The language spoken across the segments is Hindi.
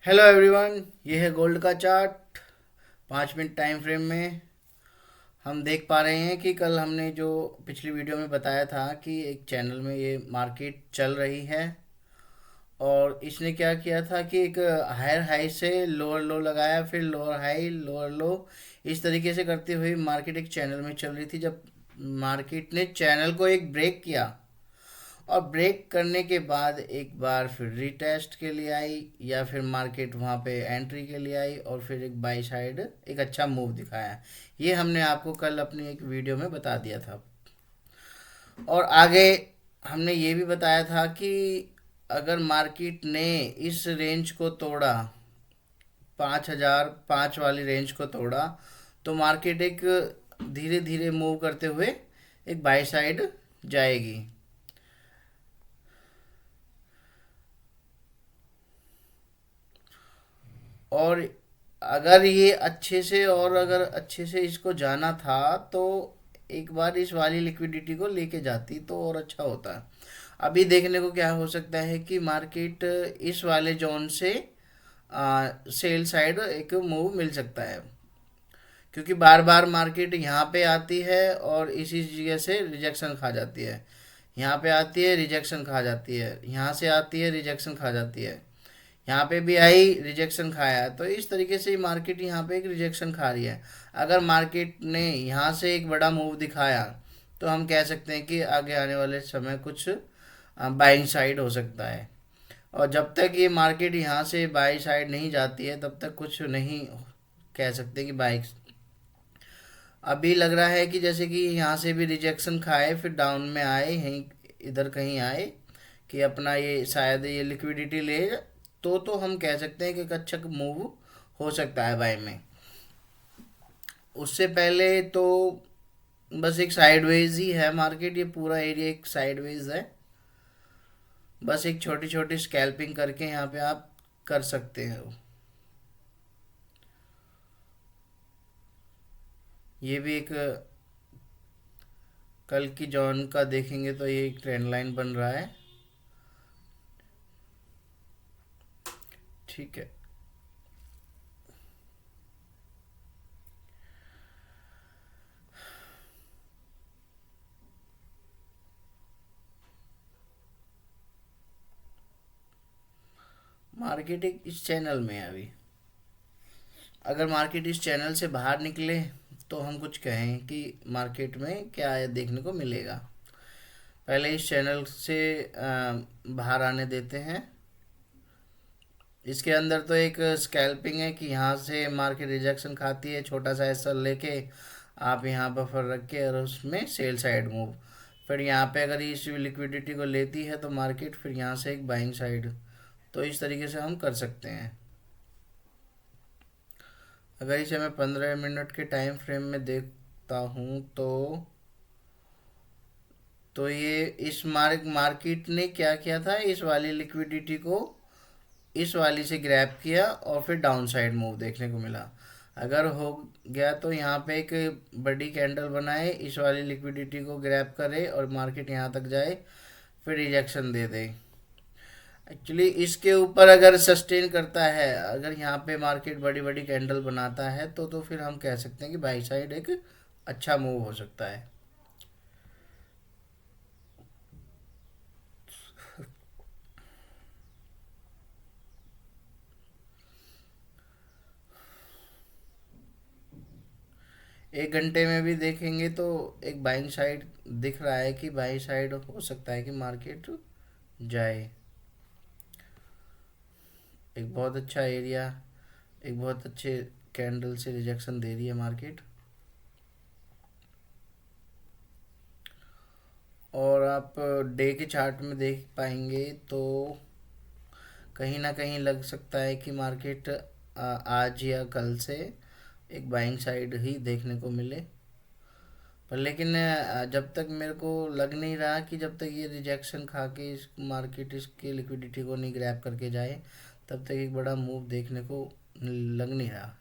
हेलो एवरीवन, ये है गोल्ड का चार्ट। 5 मिनट टाइम फ्रेम में हम देख पा रहे हैं कि कल हमने जो पिछली वीडियो में बताया था कि एक चैनल में ये मार्केट चल रही है। और इसने क्या किया था कि एक हायर हाई से लोअर लो लगाया, फिर लोअर हाई लोअर लो, इस तरीके से करते हुए मार्केट एक चैनल में चल रही थी। जब मार्केट ने चैनल को एक ब्रेक किया और ब्रेक करने के बाद एक बार फिर रीटेस्ट के लिए आई, या फिर मार्केट वहाँ पे एंट्री के लिए आई और फिर एक बाई साइड एक अच्छा मूव दिखाया। ये हमने आपको कल अपनी एक वीडियो में बता दिया था। और आगे हमने ये भी बताया था कि अगर मार्केट ने इस रेंज को तोड़ा, 5,005 वाली रेंज को तोड़ा, तो मार्केट एक धीरे धीरे मूव करते हुए एक बाई साइड जाएगी। और अगर अच्छे से इसको जाना था तो एक बार इस वाली लिक्विडिटी को लेके जाती तो और अच्छा होता। अभी देखने को क्या हो सकता है कि मार्केट इस वाले जोन से सेल साइड एक मूव मिल सकता है, क्योंकि बार बार मार्केट यहाँ पे आती है और इसी जगह से रिजेक्शन खा जाती है। यहाँ पे आती है, रिजेक्शन खा जाती है, यहाँ से आती है, रिजेक्शन खा जाती है, यहाँ पे भी आई, रिजेक्शन खाया। तो इस तरीके से मार्केट यहाँ पे एक रिजेक्शन खा रही है। अगर मार्केट ने यहाँ से एक बड़ा मूव दिखाया तो हम कह सकते हैं कि आगे आने वाले समय कुछ बाइंग साइड हो सकता है। और जब तक ये मार्केट यहाँ से बाई साइड नहीं जाती है तब तक कुछ नहीं कह सकते कि बाइक। अभी लग रहा है कि जैसे कि यहाँ से भी रिजेक्शन खाए, फिर डाउन में आए, यहीं इधर कहीं आए कि अपना ये शायद ये लिक्विडिटी ले, तो हम कह सकते हैं कि एक अच्छा मूव हो सकता है बाय में। उससे पहले तो बस एक साइडवेज ही है मार्केट, ये पूरा एरिया एक साइडवेज है। बस एक छोटी छोटी स्कैल्पिंग करके यहाँ पे आप कर सकते हो। ये भी एक कल की जॉन का देखेंगे तो ये एक ट्रेंड लाइन बन रहा है। ठीक है। मार्केट एक इस चैनल में है अभी। अगर मार्केट इस चैनल से बाहर निकले तो हम कुछ कहें कि मार्केट में क्या है देखने को मिलेगा। पहले इस चैनल से बाहर आने देते हैं। इसके अंदर तो एक स्कैल्पिंग है कि यहाँ से मार्केट रिजेक्शन खाती है, छोटा सा ऐसा लेके आप यहाँ बफर रख के और उसमें सेल साइड मूव। फिर यहाँ पे अगर इस लिक्विडिटी को लेती है तो मार्केट फिर यहाँ से एक बाइंग साइड। तो इस तरीके से हम कर सकते हैं। अगर इसे मैं 15 मिनट के टाइम फ्रेम में देखता हूँ तो ये इस मार्केट ने क्या किया था, इस वाली लिक्विडिटी को इस वाली से ग्रैब किया और फिर डाउन साइड मूव देखने को मिला। अगर हो गया तो यहाँ पे एक बड़ी कैंडल बनाए, इस वाली लिक्विडिटी को ग्रैब करे और मार्केट यहाँ तक जाए, फिर रिजेक्शन दे दे। एक्चुअली इसके ऊपर अगर सस्टेन करता है, अगर यहाँ पे मार्केट बड़ी बड़ी कैंडल बनाता है तो फिर हम कह सकते हैं कि बाई साइड एक अच्छा मूव हो सकता है। 1 घंटे में भी देखेंगे तो एक बाइंग साइड दिख रहा है कि बाई साइड हो सकता है कि मार्केट जाए। एक बहुत अच्छा एरिया, एक बहुत अच्छे कैंडल से रिजेक्शन दे रही है मार्केट। और आप डे के चार्ट में देख पाएंगे तो कहीं ना कहीं लग सकता है कि मार्केट आज या कल से एक बाइंग साइड ही देखने को मिले। पर लेकिन जब तक मेरे को लग नहीं रहा कि जब तक ये रिजेक्शन खा के इस मार्केट इसकी लिक्विडिटी को नहीं ग्रैब करके जाए तब तक एक बड़ा मूव देखने को लग नहीं रहा।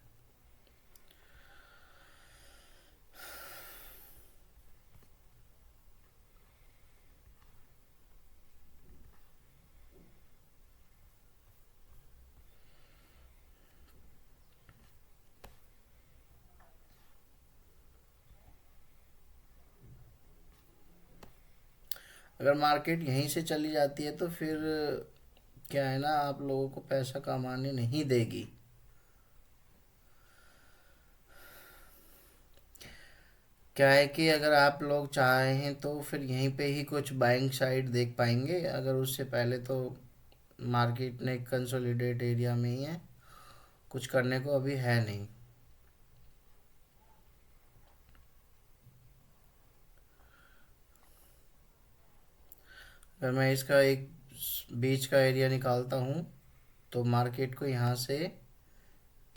अगर मार्केट यहीं से चली जाती है तो फिर क्या है ना, आप लोगों को पैसा कमाने नहीं देगी। क्या है कि अगर आप लोग चाहें तो फिर यहीं पे ही कुछ बाइंग साइड देख पाएंगे, अगर उससे पहले तो मार्केट ने कंसोलिडेट एरिया में ही है, कुछ करने को अभी है नहीं। अगर मैं इसका एक बीच का एरिया निकालता हूँ तो मार्केट को यहाँ से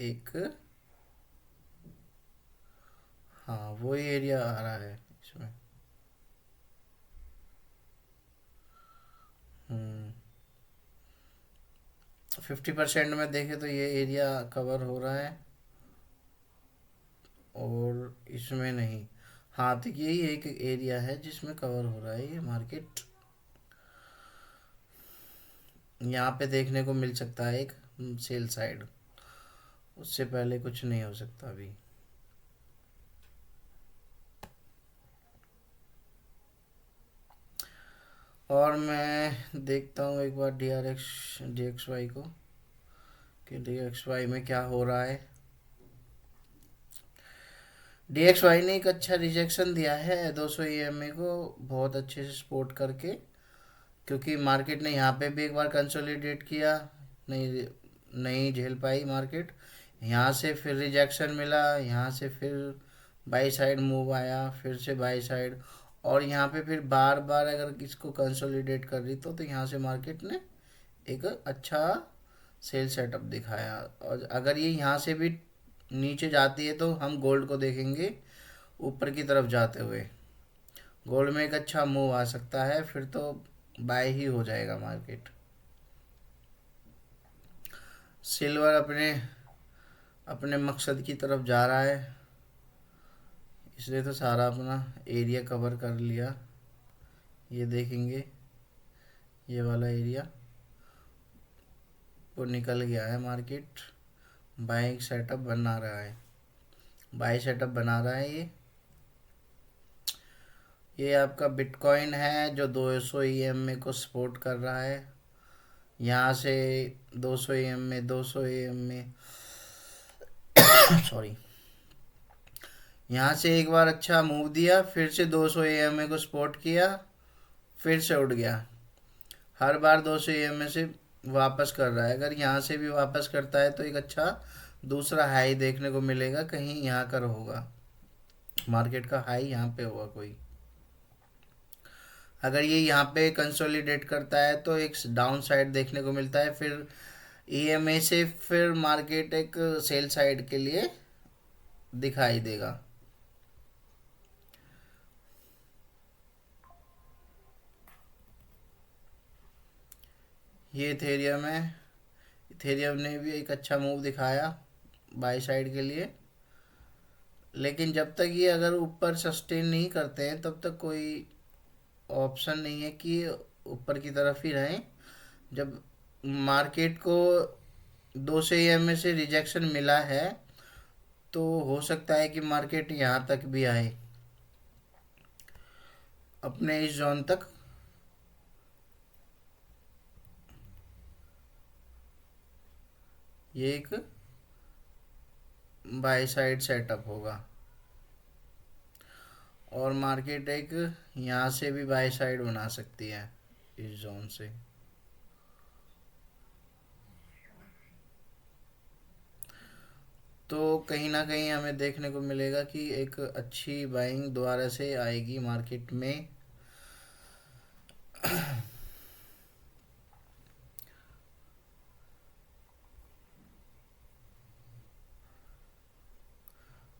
एक, हाँ वही एरिया आ रहा है इसमें। हम्म 50% में देखें तो ये एरिया कवर हो रहा है, और इसमें नहीं। हाँ तो यही एक एरिया है जिसमें कवर हो रहा है ये मार्केट। यहाँ पे देखने को मिल सकता है एक सेल साइड, उससे पहले कुछ नहीं हो सकता अभी। और मैं देखता हूँ एक बार डी एक्स वाई को, कि डी एक्स वाई में क्या हो रहा है। डी एक्स वाई ने एक अच्छा रिजेक्शन दिया है 200 EMA को, बहुत अच्छे से सपोर्ट करके, क्योंकि मार्केट ने यहाँ पे भी एक बार कंसोलिडेट किया, नहीं नहीं झेल पाई मार्केट, यहाँ से फिर रिजेक्शन मिला, यहाँ से फिर बाई साइड मूव आया, फिर से बाई साइड, और यहाँ पे फिर बार बार अगर इसको कंसोलिडेट कर रही तो यहाँ से मार्केट ने एक अच्छा सेल सेटअप दिखाया। और अगर ये यहाँ से भी नीचे जाती है तो हम गोल्ड को देखेंगे ऊपर की तरफ जाते हुए, गोल्ड में एक अच्छा मूव आ सकता है, फिर तो बाय ही हो जाएगा मार्केट। सिल्वर अपने अपने मकसद की तरफ जा रहा है, इसलिए तो सारा अपना एरिया कवर कर लिया। ये देखेंगे, ये वाला एरिया को निकल गया है मार्केट, बाइंग सेटअप बना रहा है, बाई सेटअप बना रहा है ये आपका बिटकॉइन है जो 200 EMA को सपोर्ट कर रहा है, यहाँ से 200 EMA, 200 EMA, सॉरी, यहाँ से एक बार अच्छा मूव दिया, फिर से 200 EMA को सपोर्ट किया, फिर से उठ गया, हर बार 200 EMA से वापस कर रहा है। अगर यहाँ से भी वापस करता है तो एक अच्छा दूसरा हाई देखने को मिलेगा, कहीं यहाँ कर होगा, मार्केट का हाई यहाँ पे होगा कोई। अगर ये यहाँ पे कंसोलिडेट करता है तो एक डाउन साइड देखने को मिलता है, फिर EMA से फिर मार्केट एक सेल साइड के लिए दिखाई देगा। ये इथेरियम है, इथेरियम ने भी एक अच्छा मूव दिखाया बाई साइड के लिए, लेकिन जब तक ये अगर ऊपर सस्टेन नहीं करते हैं तब तक कोई ऑप्शन नहीं है कि ऊपर की तरफ ही रहें। जब मार्केट को 200 EMA से रिजेक्शन मिला है तो हो सकता है कि मार्केट यहाँ तक भी आए, अपने इस जोन तक। ये एक बाई साइड सेटअप होगा, और मार्केट एक यहाँ से भी बाई साइड बना सकती है इस जोन से। तो कहीं ना कहीं हमें देखने को मिलेगा कि एक अच्छी बाइंग दोबारा से आएगी मार्केट में।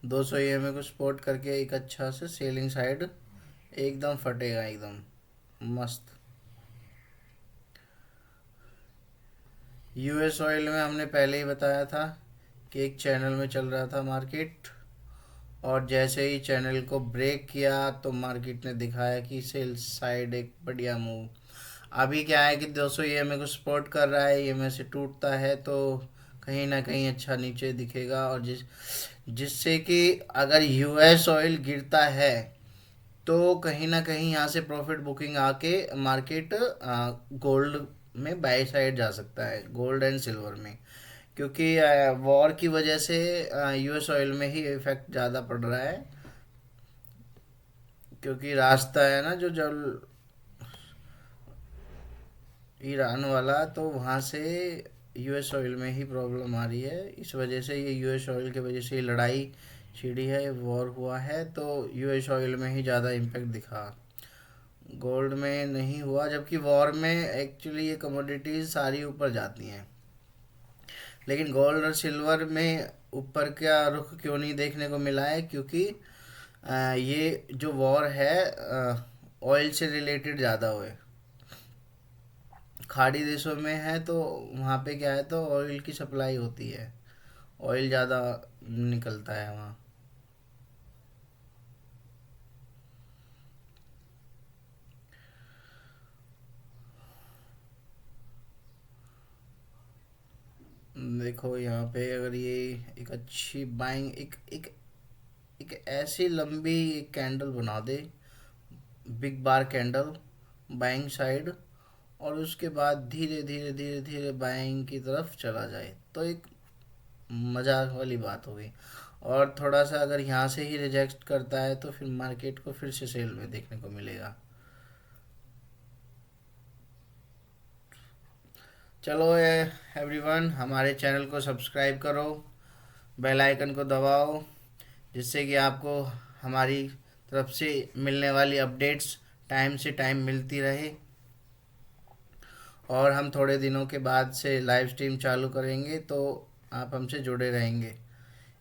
200 EMA को सपोर्ट करके एक अच्छा से सेलिंग साइड एकदम फटेगा, एकदम मस्त। यूएस ऑयल में हमने पहले ही बताया था कि एक चैनल में चल रहा था मार्केट, और जैसे ही चैनल को ब्रेक किया तो मार्केट ने दिखाया कि सेल साइड एक बढ़िया मूव। अभी क्या है कि 200 EMA को सपोर्ट कर रहा है, EMA से टूटता है तो कहीं ना कहीं अच्छा नीचे दिखेगा, और जिससे कि अगर यूएस ऑयल गिरता है तो कहीं ना कहीं यहाँ से प्रॉफिट बुकिंग आके मार्केट गोल्ड में बाय साइड जा सकता है, गोल्ड एंड सिल्वर में। क्योंकि वॉर की वजह से यूएस ऑयल में ही इफेक्ट ज़्यादा पड़ रहा है। क्योंकि रास्ता है ना जो जल ईरान वाला, तो वहाँ से यूएस ऑयल में ही प्रॉब्लम आ रही है। इस वजह से ये यूएस ऑयल की वजह से ये लड़ाई छिड़ी है, वॉर हुआ है, तो यूएस ऑयल में ही ज़्यादा इम्पेक्ट दिखा, गोल्ड में नहीं हुआ। जबकि वॉर में एक्चुअली ये कमोडिटीज सारी ऊपर जाती हैं, लेकिन गोल्ड और सिल्वर में ऊपर का रुख क्यों नहीं देखने को मिला है? क्योंकि ये जो वॉर है ऑयल से रिलेटेड ज़्यादा हुए, खाड़ी देशों में है, तो वहाँ पे क्या है, तो ऑयल की सप्लाई होती है, ऑयल ज़्यादा निकलता है वहाँ। देखो यहाँ पे अगर ये एक अच्छी बाइंग, एक एक एक ऐसी लंबी कैंडल बना दे, बिग बार कैंडल, बाइंग साइड, और उसके बाद धीरे धीरे धीरे धीरे बाइंग की तरफ चला जाए, तो एक मजाक वाली बात हो गई। और थोड़ा सा अगर यहाँ से ही रिजेक्ट करता है तो फिर मार्केट को फिर से सेल में देखने को मिलेगा। चलो एवरीवन, हमारे चैनल को सब्सक्राइब करो, बेल आइकन को दबाओ, जिससे कि आपको हमारी तरफ से मिलने वाली अपडेट्स टाइम से टाइम मिलती रहे। और हम थोड़े दिनों के बाद से लाइव स्ट्रीम चालू करेंगे, तो आप हमसे जुड़े रहेंगे,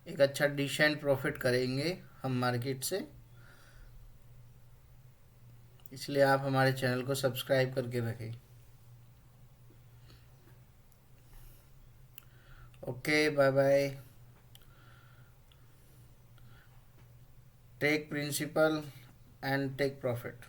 एक अच्छा डिसेंट प्रॉफिट करेंगे हम मार्केट से। इसलिए आप हमारे चैनल को सब्सक्राइब करके रखें। Okay, bye bye. Take principal and take profit.